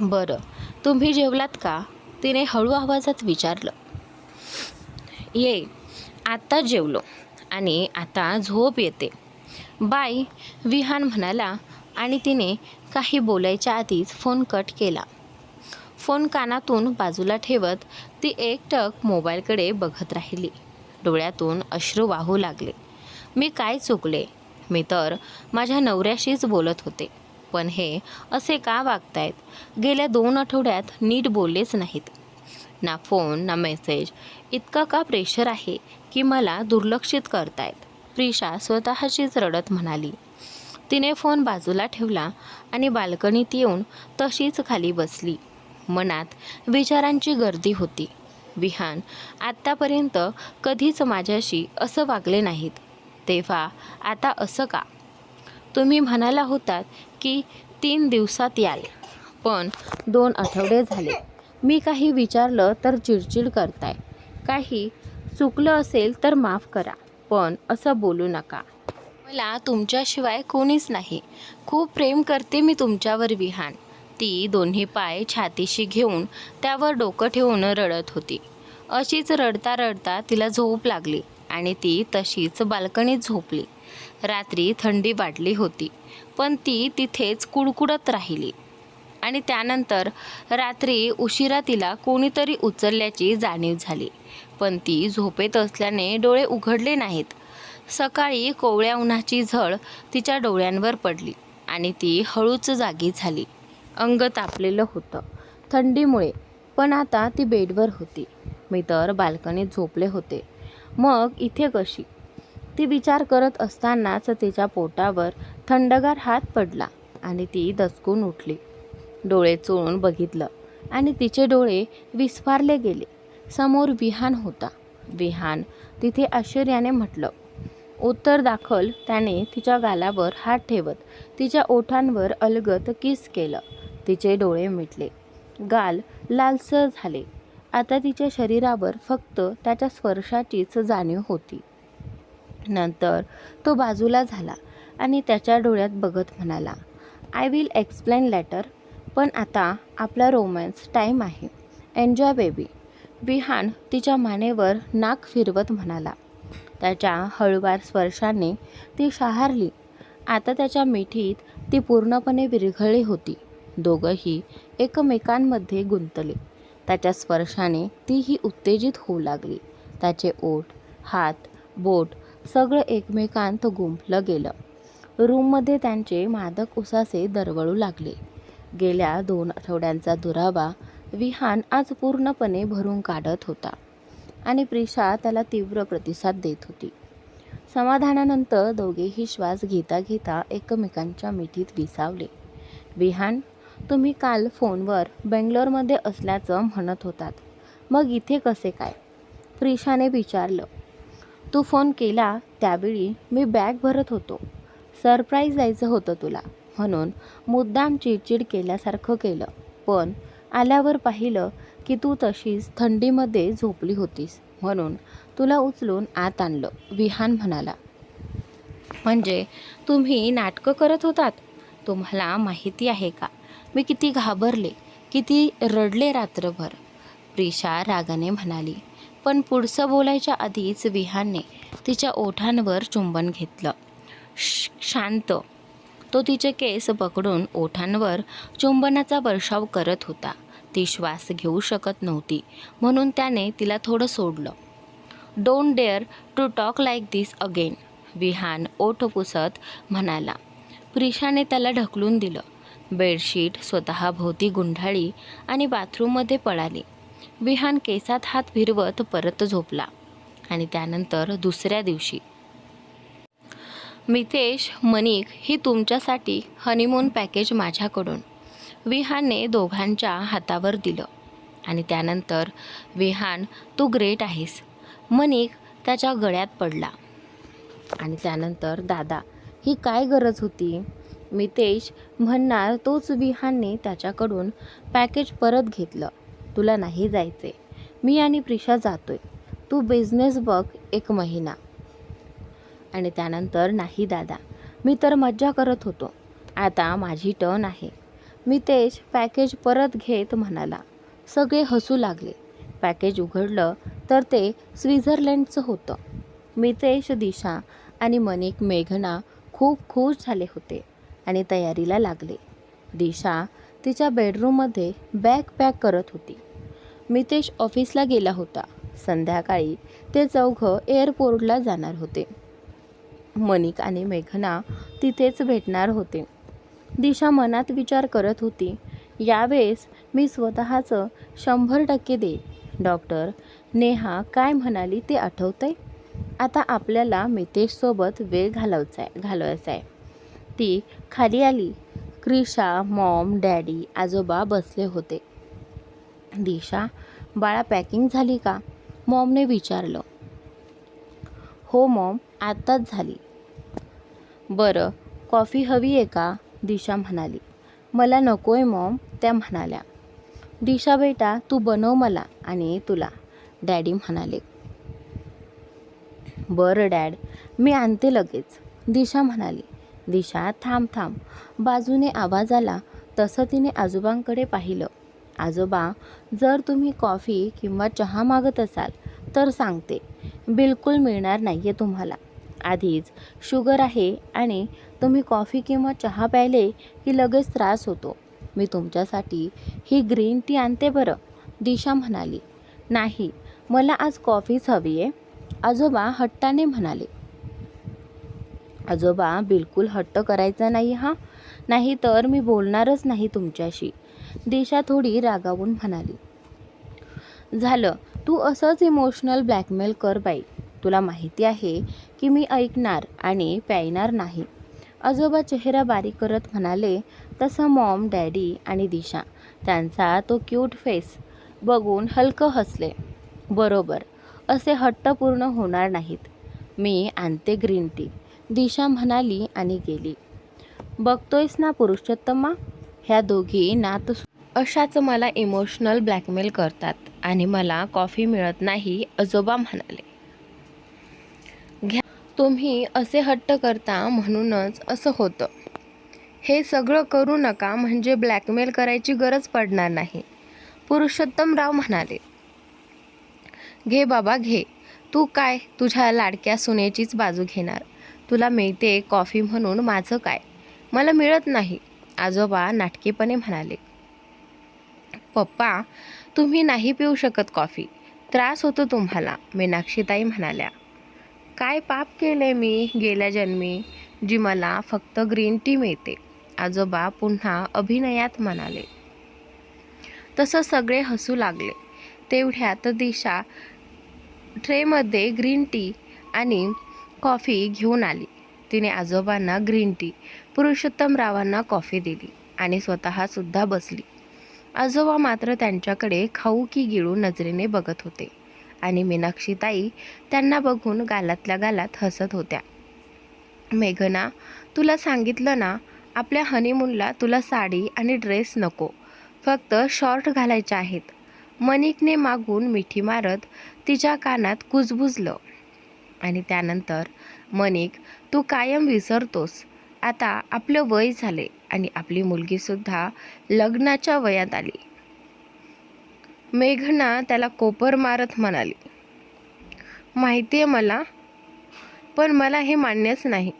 S1: बरं, तुम्ही जेवलात का? तिने हळू आवाजात विचारलं. ये, आत्ता जेवलो आणि आता झोप येते. बाय, विहान म्हणाला आणि तिने काही बोलायच्या आधीच फोन कट केला. फोन कानातून बाजूला ठेवत ती एकटक मोबाईलकडे बघत राहिली. डोळ्यातून अश्रू वाहू लागले. मी काय चुकले? मी तर माझ्या नवऱ्याशीच बोलत होते, पण हे असे का वागतायत? गेल्या 2 आठवड्यात नीट बोललेच नाहीत. ना फोन ना मेसेज. इतका का प्रेशर आहे की मला दुर्लक्षित करतायत, प्रिशा स्वतःशीच रडत म्हणाली. तिने फोन बाजूला ठेवला आणि बाल्कनीत येऊन तशीच खाली बसली. मनात विचारांची गर्दी होती. विहान आत्तापर्यंत कधीच माझ्याशी असं वागले नाहीत, तेव्हा आता असं का? तुम्ही म्हणाला होतात की 3 दिवसात याल, पण 2 आठवडे झाले. मी काही विचारलं तर चिडचिड करताय. काही चुकलं असेल तर माफ करा, पण असं बोलू नका. मला तुमच्याशिवाय कोणीच नाही. खूप प्रेम करते मी तुमच्यावर विहान. ती दोन्ही पाय छातीशी घेऊन त्यावर डोकं ठेवून रडत होती. अशीच रडता रडता तिला झोप लागली आणि ती तशीच बाल्कनीत झोपली. रात्री थंडी वाढली होती, पण ती तिथेच कुडकुडत राहिली. आणि त्यानंतर रात्री उशिरा तिला कोणीतरी उचलल्याची जाणीव झाली, पण ती झोपेत असल्याने डोळे उघडले नाहीत. सकाळी कोवळ्या उन्हाची झळ तिच्या डोळ्यांवर पडली आणि ती हळूच जागी झाली. अंग तापलेलं होतं थंडीमुळे, पण आता ती बेडवर होती. मी तर बाल्कनीत झोपले होते, मग इथे कशी? ती विचार करत असतानाच तिच्या पोटावर थंडगार हात पडला आणि ती दचकून उठली. डोळे चोळून बघितलं आणि तिचे डोळे विस्फारले गेले. समोर विहान होता. विहान, तिथे आश्चर्याने म्हटलं. उत्तर दाखल त्याने तिच्या गालावर हात ठेवत तिच्या ओठांवर अलगद किस केलं. तिचे डोळे मिटले, गाल लालसर झाले. आता तिच्या शरीरावर फक्त त्याच्या स्पर्शाचीच जाणीव होती. नंतर तो बाजूला झाला आणि त्याच्या डोळ्यात बघत म्हणाला, आय विल एक्सप्लेन लेटर, पण आता आपला रोमॅन्स टाईम आहे. Enjoy baby. विहान तिच्या मानेवर नाक फिरवत म्हणाला. त्याच्या हळूवार स्पर्शाने ती शहारली. आता त्याच्या मिठीत ती पूर्णपणे विरघळली होती. दोघंही एकमेकांमध्ये गुंतले. त्याच्या स्पर्शाने तीही उत्तेजित होऊ लागली. त्याचे ओठ, हात, बोट सगळं एकमेकांत गुंफलं गेलं. रूममध्ये त्यांचे मादक उसासे दरवळू लागले. गेल्या 2 आठवड्यांचा दुरावा विहान आज पूर्णपणे भरून काढत होता आणि प्रिशा त्याला तीव्र प्रतिसाद देत होती. समाधानानंतर दोघेही श्वास घेता घेता एकमेकांच्या मिठीत विसावले. विहान, तुम्ही काल फोनवर बेंगलोरमध्ये असल्याचं म्हणत होतात, मग इथे कसे काय? प्रिशाने विचारलं. तू फोन केला त्यावेळी मी बॅग भरत होतो. सरप्राईज द्यायचं होतं तुला, म्हणून मुद्दाम चिडचिड केल्यासारखं केलं. पण आल्यावर पाहिलं की तू तशीच थंडीमध्ये झोपली होतीस, म्हणून तुला उचलून आत आणलं, विहान म्हणाला. म्हणजे तुम्ही नाटकं करत होतात? तुम्हाला माहिती आहे का मी किती घाबरले, किती रडले रात्रभर? प्रिशा रागाने म्हणाली. पण पुढचं बोलायच्या आधीच विहानने तिच्या ओठांवर चुंबन घेतलं. शांत. तो तिचे केस पकडून ओठांवर चुंबनाचा वर्षाव करत होता. ती श्वास घेऊ शकत नव्हती, म्हणून त्याने तिला थोडं सोडलं. Don't dare to talk like this again, Vihan ओठ पुसत म्हणाला. प्रिशाने त्याला ढकलून दिलं. बेडशीट स्वतःभोवती गुंडाळी आणि बाथरूममध्ये पळाली. विहान केसात हात फिरवत परत झोपला. आणि त्यानंतर दुसऱ्या दिवशी, मितेश, मनिक, ही तुमच्यासाठी हनीमून पॅकेज माझ्याकडून, विहानने दोघांच्या हातावर दिलं. आणि त्यानंतर, विहान तू ग्रेट आहेस. मनिक त्याच्या गळ्यात पडला. आणि त्यानंतर, दादा ही काय गरज होती? मितेश म्हणणार तोच विहानने त्याच्याकडून पॅकेज परत घेतलं. तुला नाही जायचे, मी आणि प्रिशा जातोय. तू बिझनेस बघ 1 महिना. आणि त्यानंतर, नाही दादा, मी तर मज्जा करत होतो, आता माझी टर्न आहे. मितेश पॅकेज परत घेत म्हणाला. सगळे हसू लागले. पॅकेज उघडलं तर ते स्वित्झर्लंडचं होतं. मितेश, दिशा आणि मनिक, मेघना खूप खुश झाले होते आणि तयारीला लागले. दिशा तिच्या बेडरूममध्ये बॅग पॅक करत होती. मितेश ऑफिसला गेला होता. संध्याकाळी ते चौघं एअरपोर्टला जाणार होते. मनिक आणि मेघना तिथेच भेटणार होते. दिशा मनात विचार करत होती, यावेळेस मी स्वतःचं 100% देईन. डॉक्टर नेहा काय म्हणाली ते आठवतंय? आता आपल्याला मितेशसोबत वेळ घालवायचा आहे. ती खाली आली. क्रिशा, मॉम, डॅडी, आजोबा बसले होते. दिशा, बाळा पॅकिंग झाली का? मॉमने विचारलं. हो मॉम, आत्ताच झाली. बरं, कॉफी हवी आहे का? दिशा म्हणाली. मला नकोय मॉम, त्या म्हणाल्या. दिशा बेटा, तू बनव मला आणि तुला, डॅडी म्हणाले. बरं डॅड, मी आणते लगेच, दिशा म्हणाली. दिशा, थांब. बाजूने आवाज आला तसं तिने आजोबांकडे पाहिलं. आजोबा, जर तुम्ही कॉफी किंवा चहा मागत असाल तर सांगते, बिलकुल मिळणार नाही आहे तुम्हाला. आधीच शुगर आहे आणि तुम्ही कॉफी किंवा चहा प्यायले की लगेच त्रास होतो. मी तुमच्यासाठी ही ग्रीन टी आणते बरं, दिशा म्हणाली. नाही, मला आज कॉफीच हवी आहे, आजोबा हट्टाने म्हणाले. आजोबा, बिलकुल हट्ट करायचा नाही हा, नाही तर मी बोलणारच नाही तुमच्याशी, दिशा थोडी रागावून म्हणाली. झालं, तू असंच इमोशनल ब्लॅकमेल कर बाई. तुला माहिती आहे की मी ऐकणार आणि प्यायणार नाही, आजोबा चेहरा बारीक करत म्हणाले. तसं मॉम, डॅडी आणि दिशा त्यांचा तो क्यूट फेस बघून हलकं हसले. बरोबर, असे हट्ट पूर्ण होणार नाहीत. मी आणते ग्रीन टी, दिशा म्हणाली आणि गेली. बघतोयस ना पुरुषोत्तमा, ह्या दोघी नात अशाच मला इमोशनल ब्लॅकमेल करतात आणि मला कॉफी मिळत नाही, आजोबा म्हणाले. घ्या, तुम्ही असे हट्ट करता म्हणूनच असं होतं. हे सगळं करू नका म्हणजे ब्लॅकमेल करायची गरज पडणार नाही, पुरुषोत्तमराव म्हणाले. घे बाबा घे, तू काय तुझ्या लाडक्या सुनेचीच बाजू घेणार. तुला मिळते कॉफी म्हणून माझं काय, मला मिळत नाही, आजोबा नाटकीपणे म्हणाले. पप्पा, तुम्ही नाही पिऊ शकत कॉफी, त्रास होतो तुम्हाला, मीनाक्षीताई म्हणाल्या. काय पाप केले मी गेल्या जन्मी, जी मला फक्त ग्रीन टी मिळते, आजोबा पुन्हा अभिनयात म्हणाले. तसं सगळे हसू लागले. तेवढ्यात दिशा ट्रेमध्ये ग्रीन टी आणि कॉफी घेऊन आली. तिने आजोबांना ग्रीन टी, पुरुषोत्तमरावांना कॉफी दिली आणि स्वतःसुद्धा बसली. आजोबा मात्र त्यांच्याकडे खाऊ की गिळू नजरेने बघत होते आणि मीनाक्षीताई त्यांना बघून गालातल्या गालात हसत होत्या. मेघना, तुला सांगितलं ना, आपल्या हनीमूनला तुला साडी आणि ड्रेस नको, फक्त शॉर्ट घालायचे आहेत, मनिकने मागून मिठी मारत तिच्या कानात कुजबुजलं. आणि त्यानंतर, मनिक, तू कायम विसरतोस, आता आपलं वय झाले आणि आपली मुलगीसुद्धा लग्नाच्या वयात आली. मेघना त्याला कोपर मारत म्हणाली. माहिती आहे मला, पण मला हे मान्यच नाही.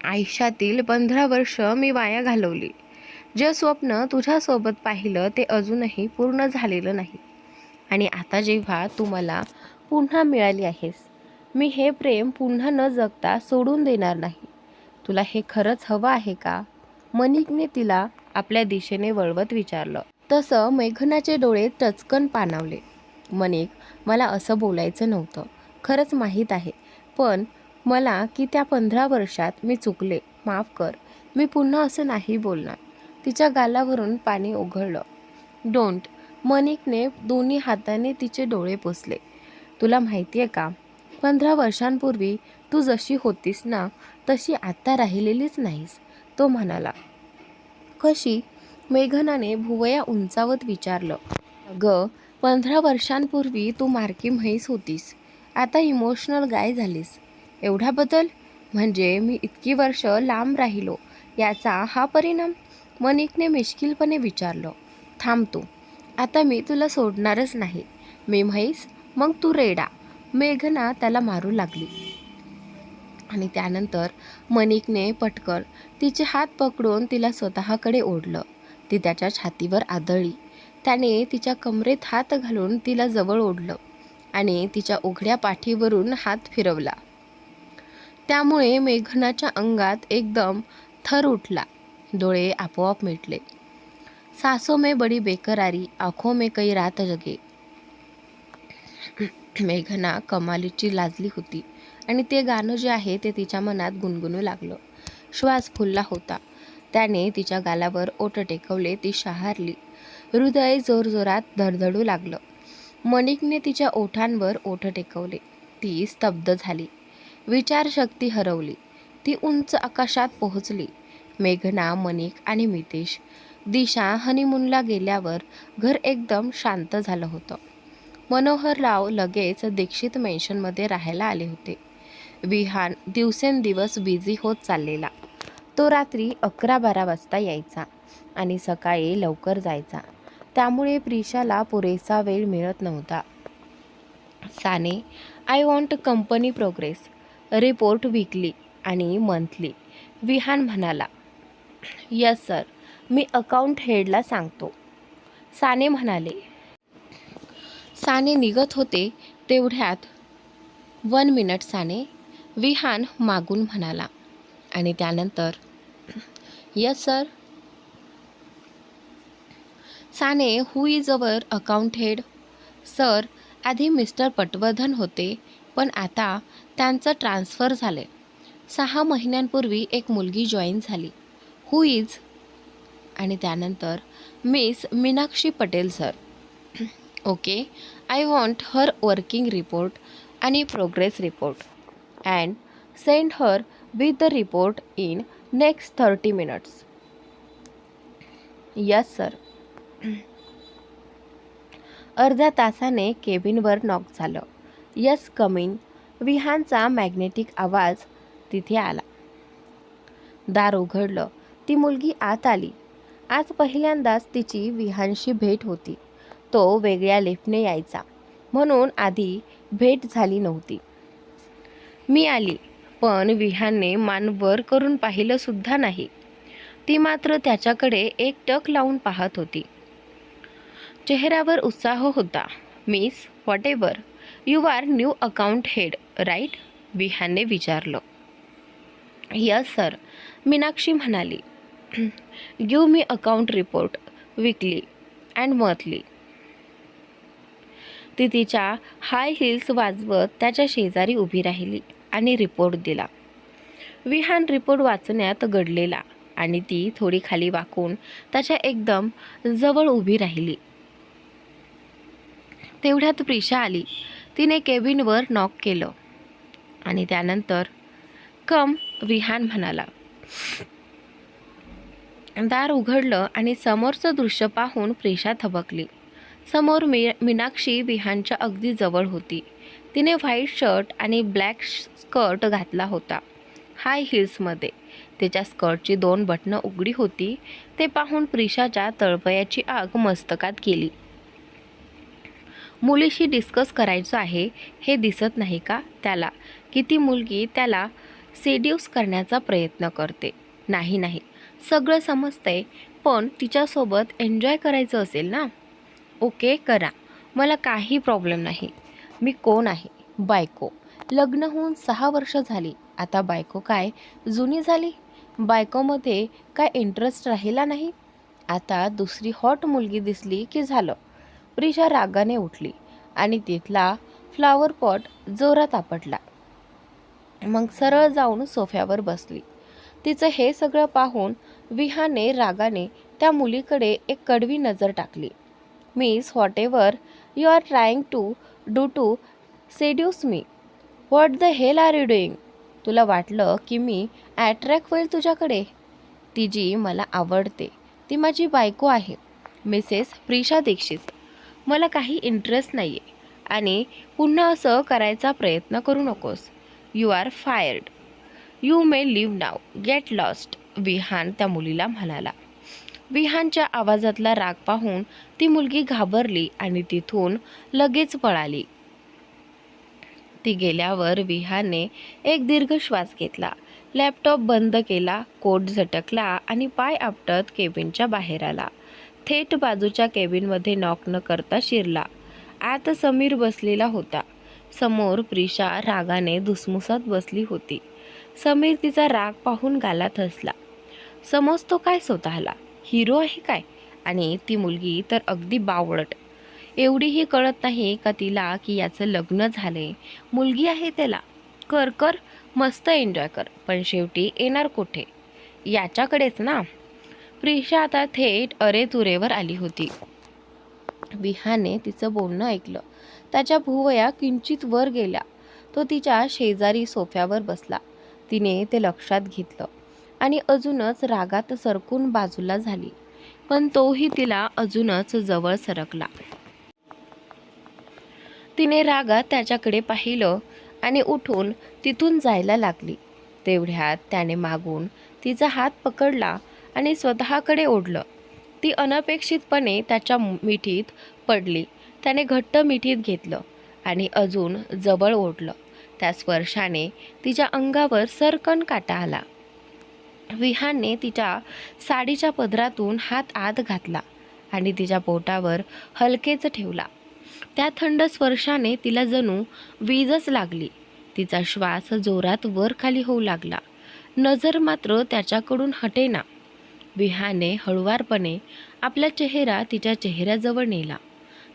S1: आयुष्यातील 15 वर्ष मी वाया घालवली. जे स्वप्न तुझ्यासोबत पाहिलं ते अजूनही पूर्ण झालेलं नाही आणि आता जेव्हा तू मला पुन्हा मिळाली आहेस, मी हे प्रेम पुन्हा न जगता सोडून देणार नाही. तुला हे खरंच हवं आहे का? मनिकने तिला आपल्या दिशेने वळवत विचारलं. तसं मेघनाचे डोळे टचकन पाणावले. मनिक, मला असं बोलायचं नव्हतं, खरंच माहीत आहे, पण मला की त्या 15 वर्षात मी चुकले, माफ कर, मी पुन्हा असं नाही बोलणार. तिच्या गालावरून पाणी ओघळलं. डोंट, मनिकने दोन्ही हाताने तिचे डोळे पुसले. तुला माहिती आहे का, 15 वर्षांपूर्वी तू जशी होतीस ना, तशी आता राहिलेलीच नाहीस, तो म्हणाला. कशी? मेघनाने भुवया उंचावत विचारलं. अगं, 15 वर्षांपूर्वी तू मारकी म्हैस होतीस, आता इमोशनल गाय झालीस. एवढा बदल? म्हणजे मी इतकी वर्ष लांब राहिलो याचा हा परिणाम? मनिकने मिश्किलपणे विचारलं. थांब तू, आता मी तुला सोडणारच नाही. मी म्हैस, मग तू रेडा, मेघना त्याला मारू लागली. आणि त्यानंतर मनिकने पटकन तिचे हात पकडून तिला स्वतःकडे ओढलं. ती त्याच्या छातीवर आदळली. त्याने तिच्या कमरेत हात घालून तिला जवळ ओढलं आणि तिच्या उघड्या पाठीवरून हात फिरवला. त्यामुळे मेघनाच्या अंगात एकदम थर उठला. डोळे आपोआप मिटले. सांसों में बड़ी बेकरारी, आंखों में कई रात जगे. मेघना कमालीची लाजली होती आणि ते गाणं जे आहे ते तिच्या मनात गुणगुणू लागलं. श्वास फुलला होता. त्याने तिच्या गालावर ओठ टेकवले. ती शहारली. हृदय जोरजोरात धडधडू लागलं. मणिकने तिच्या ओठांवर ओठ टेकवले. ती स्तब्ध झाली. विचारशक्ती हरवली. ती उंच आकाशात पोहोचली. मेघना, मणिक आणि मितेश, दिशा हनीमूनला गेल्यावर घर एकदम शांत झालं होतं. मनोहरराव लगेच दीक्षित मेन्शनमध्ये राहायला आले होते. विहान दिवसेंदिवस बिझी होत चाललेला. तो रात्री 11-12 वाजता यायचा आणि सकाळी लवकर जायचा. त्यामुळे प्रिशाला पुरेसा वेळ मिळत नव्हता. Sane, I want company progress report weekly आणि मंथली. विहान म्हणाला. यस सर, मी अकाउंट हेडला सांगतो, साने म्हणाले. साने निघत होते तेवढ्यात 1 मिनिट साने, विहान मागून म्हणाला. आणि त्यानंतर yes sir. Sane, who is our account head? Sir, आधी मिस्टर पटवर्धन होते, पण आता त्यांचं ट्रान्सफर झाले. 6 महिन्यांपूर्वी एक मुलगी जॉईन झाली. Who is? आणि त्यानंतर miss Meenakshi Patel sir. Okay, I want her working report आणि progress report and send her with the report in next 30 minutes. Yes sir. अर्ध्या तासाने केबिनवर नॉक झालं. Yes, coming. विहानचा मॅग्नेटिक आवाज तिथे आला. दार उघडलं. ती मुलगी आत आली. आज पहिल्यांदाच तिची विहानशी भेट होती. तो वेगळ्या लिफ्टने यायचा म्हणून आधी भेट झाली नव्हती. मी आली, पण विहानने मान वर करून पाहिलं सुद्धा नाही. ती मात्र त्याच्याकडे एकटक लावून पाहत होती. चेहऱ्यावर उत्साह होता. Miss, whatever, you are new account head right? विहानने विचारलं. यस सर, मीनाक्षी म्हणाली. Give me account report weekly and monthly. ती तिच्या हाय हिल्स वाजवत त्याच्या शेजारी उभी राहिली आणि रिपोर्ट दिला. विहान रिपोर्ट वाचण्यात गडलेला आणि ती थोडी खाली वाकून त्याच्या एकदम जवळ उभी राहिली. तेवढ्यात प्रिशा आली. तिने केबिनवर नॉक केलं आणि त्यानंतर कम, विहान म्हणाला. दार उघडलं आणि समोरचं दृश्य पाहून प्रिशा थबकली. समोर मीनाक्षी विहानच्या अगदी जवळ होती. तिने व्हाईट शर्ट आणि ब्लॅक स्कर्ट घातला होता, हाय हिल्समध्ये. तिच्या स्कर्टची 2 बटणं उघडी होती. ते पाहून प्रिशाच्या तळपायाची आग मस्तकात गेली. मुलीशी डिस्कस करायचं आहे हे दिसत नाही का त्याला, की ती मुलगी त्याला सेड्यूस करण्याचा प्रयत्न करते? नाही, सगळं समजतंय, पण तिच्यासोबत एन्जॉय करायचं असेल ना. ओके, करा, मला काही प्रॉब्लेम नाही. मी कोण आहे? बायको. लग्न होऊन 6 वर्ष झाली. आता बायको काय जुनी झाली? बायकोमध्ये काय इंटरेस्ट राहिला नाही? आता दुसरी हॉट मुलगी दिसली की झालं. प्रिशा रागाने उठली आणि तिथला फ्लॉवर पॉट जोरात आपटला. मग सरळ जाऊन सोफ्यावर बसली. तिचं हे सगळं पाहून विहाने रागाने त्या मुलीकडे एक कडवी नजर टाकली. Miss, whatever you are trying to do to seduce me, what the hell are you doing? तुला वाटलं की मी ॲट्रॅक्ट होईल तुझ्याकडे? ती जी मला आवडते ती माझी बायको आहे, मिसेस प्रिशा दीक्षित. मला काही इंटरेस्ट नाही आहे आणि पुन्हा असं करायचा प्रयत्न करू नकोस. You are fired. You may leave now, get lost, Vihan त्या मुलीला म्हणाला. विहानच्या आवाजातला राग पाहून ती मुलगी घाबरली आणि तिथून लगेच पळाली. ती गेल्यावर विहानने एक दीर्घ श्वास घेतला, लॅपटॉप बंद केला, कोट झटकला आणि पाय आपटत केबिनच्या बाहेर आला. थेट बाजूच्या केबिनमध्ये नॉक न करता शिरला. आत समीर बसलेला होता. समोर प्रिशा रागाने धुसमुसत बसली होती. समीर तिचा राग पाहून गालात हसला. समजतो काय स्वतःला? हिरो आहे काय? आणि ती मुलगी तर अगदी बावळट. एवढीही कळत नाही का तिला की याचं लग्न झाले, मुलगी आहे त्याला. कर कर, मस्त एन्जॉय कर, पण शेवटी येणार कुठे? याच्याकडेच ना. प्रिशा आता थेट अरेतुरेवर आली होती. विहानने तिचं बोलणं ऐकलं. त्याच्या भुवया किंचित वर गेल्या. तो तिच्या शेजारी सोफ्यावर बसला. तिने ते लक्षात घेतलं आणि अजूनच रागात सरकून बाजूला झाली. पण तोही तिला अजूनच जवळ सरकला. तिने रागात त्याच्याकडे पाहिलं आणि उठून तिथून जायला लागली. तेवढ्यात त्याने मागून तिचा हात पकडला आणि स्वतःकडे ओढलं. ती अनपेक्षितपणे त्याच्या मिठीत पडली. त्याने घट्ट मिठीत घेतलं आणि अजून जवळ ओढलं. त्या स्पर्शाने तिच्या अंगावर सरकन काटा आला. विहानने तिच्या साडीच्या पदरातून हात आत घातला आणि तिच्या पोटावर हलकेच ठेवला. त्या थंड स्पर्शाने तिला जणू वीजच लागली. तिचा श्वास जोरात वर खाली होऊ लागला. नजर मात्र त्याच्याकडून हटेना. विहानने हळुवारपणे आपला चेहरा तिच्या चेहऱ्याजवळ नेला.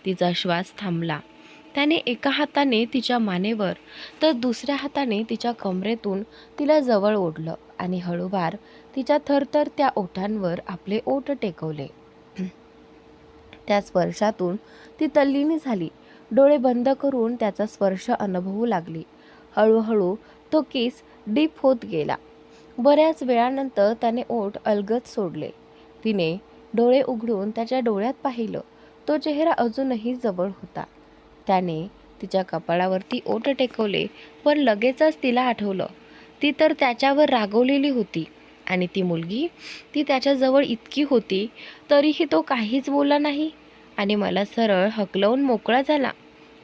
S1: तिचा श्वास थांबला. त्याने एका हाताने तिच्या मानेवर तर दुसऱ्या हाताने तिच्या कमरेतून तिला जवळ ओढलं आणि हळूवार तिच्या थरथरत्या ओठांवर आपले ओठ टेकवले. त्या स्पर्शातून ती तल्लीन झाली. डोळे बंद करून त्याचा स्पर्श अनुभवू लागली. हळूहळू तो किस डीप होत गेला. बऱ्याच वेळानंतर त्याने ओठ अलगद सोडले. तिने डोळे उघडून त्याच्या डोळ्यात पाहिलं. तो चेहरा अजूनही जवळ होता. त्याने तिच्या कपाळावरती ओठ टेकवले, पण लगेचच तिला आठवलं ती तर त्याच्यावर रागवलेली होती आणि ती मुलगी ती त्याच्याजवळ इतकी होती तरीही तो काहीच बोलला नाही आणि मला सरळ हकलवून मोकळा झाला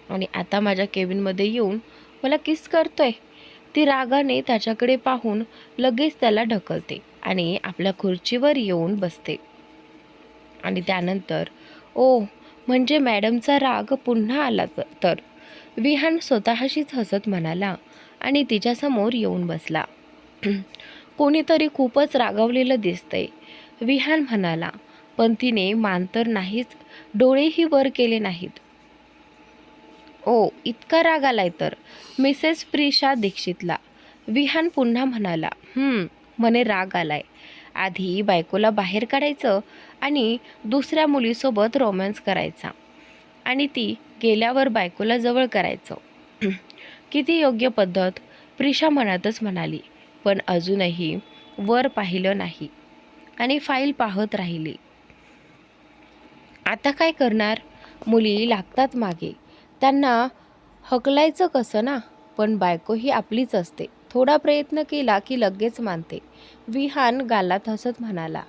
S1: आणि आता माझ्या केबिनमध्ये येऊन मला किस करतोय. ती रागाने त्याच्याकडे पाहून लगेच त्याला ढकलते आणि आपल्या खुर्चीवर येऊन बसते. आणि त्यानंतर ओ म्हणजे मॅडमचा राग पुन्हा आला तर. विहान स्वतःशीच हसत म्हणाला आणि तिच्यासमोर येऊन बसला. कोणीतरी खूपच रागावलेलं दिसतंय, विहान म्हणाला. पण तिने मान तर नाहीच, डोळेही वर केले नाहीत. ओ इतका राग आलाय तर मिसेस प्रिशा दीक्षितला, विहान पुन्हा म्हणाला. म्हणे राग आलाय. आधी बायकोला बाहेर काढायचं आणि दुसऱ्या मुलीसोबत रोमॅन्स करायचा आणि ती गेल्यावर बायकोला जवळ करायचं. किती योग्य पद्धत, प्रिशा म्हणतच म्हणाली. पण अजूनही वर पाहिलं नाही आणि फाईल पाहत राहिली. आता काय करणार? मुली लागतात मागे, त्यांना हकलायचं कसं ना. पण बायको ही आपलीच असते. थोडा प्रयत्न केला की लगेच मानते, विहान गालात हसत म्हणाला.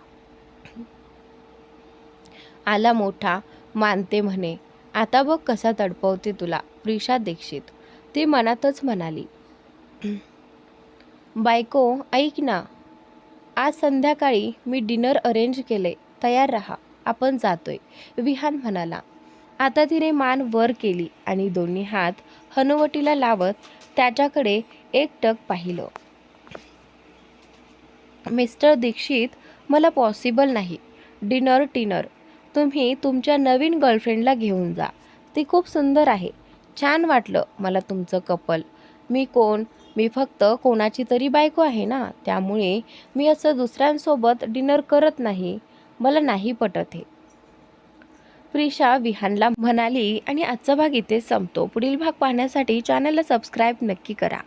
S1: आला मोठा, मानते म्हणे. आता बघ कसा तडपवते तुला प्रिशा दीक्षित, ती मनातच म्हणाली. बायको ऐक ना, आज संध्याकाळी मी डिनर अरेंज केले, तयार राहा, आपण जातोय, विहान म्हणाला. आता तिने मान वर केली आणि दोन्ही हात हनुवटीला लावत त्याच्याकडे एकटक पाहिलं. मिस्टर दीक्षित, मला पॉसिबल नाही. डिनर तुम्ही तुमच्या नवीन गर्लफ्रेंडला घेऊन जा, ती खूप सुंदर आहे. छान वाटलं मला तुमचं कपल. मी कोण? मी फक्त कोणाची तरी बायको आहे ना, त्यामुळे मी असं दुसऱ्यांसोबत डिनर करत नाही. मला नाही पटत हे, प्रिशा विहानला म्हणाली. आणि आजचा भाग इथेच संपतो. पुढील भाग पाहण्यासाठी चॅनलला सबस्क्राईब नक्की करा.